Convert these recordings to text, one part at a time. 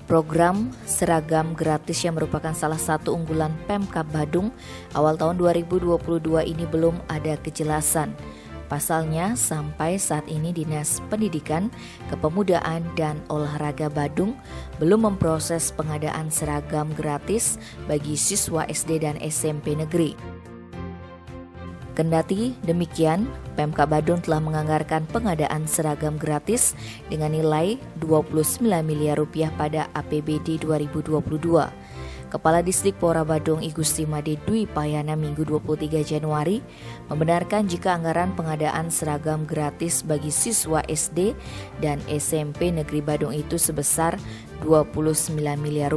Program seragam gratis yang merupakan salah satu unggulan Pemkab Badung awal tahun 2022 ini belum ada kejelasan. Pasalnya, sampai saat ini Dinas Pendidikan, Kepemudaan, dan Olahraga Badung belum memproses pengadaan seragam gratis bagi siswa SD dan SMP negeri. Kendati demikian, Pemkab Badung telah menganggarkan pengadaan seragam gratis dengan nilai Rp29 miliar pada APBD 2022. Kepala Distrik Pora Badung I Gusti Made Dwi Payana Minggu 23 Januari membenarkan jika anggaran pengadaan seragam gratis bagi siswa SD dan SMP Negeri Badung itu sebesar Rp29 miliar.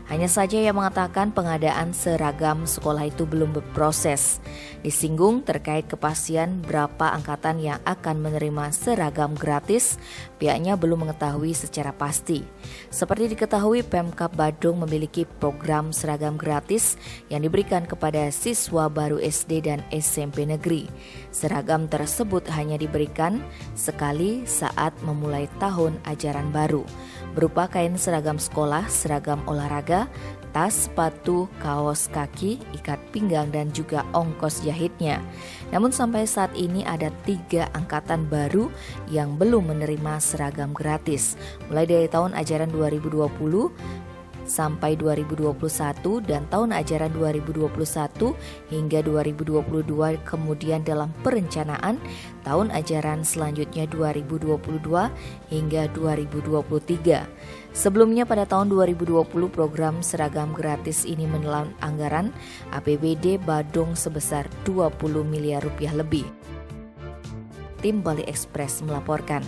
Hanya saja ia mengatakan pengadaan seragam sekolah itu belum berproses. Disinggung terkait kepastian berapa angkatan yang akan menerima seragam gratis, pihaknya belum mengetahui secara pasti. Seperti diketahui, Pemkab Badung memiliki program seragam gratis yang diberikan kepada siswa baru SD dan SMP negeri. Seragam tersebut hanya diberikan sekali saat memulai tahun ajaran baru, berupa kain seragam sekolah, seragam olahraga, tas, sepatu, kaos kaki, ikat pinggang, dan juga ongkos jahitnya. Namun sampai saat ini ada 3 angkatan baru yang belum menerima seragam gratis, mulai dari tahun ajaran 2020 sampai 2021 dan tahun ajaran 2021 hingga 2022, kemudian dalam perencanaan tahun ajaran selanjutnya 2022 hingga 2023. Sebelumnya pada tahun 2020 program seragam gratis ini menelan anggaran APBD Badung sebesar Rp20 miliar lebih. Tim Bali Express melaporkan.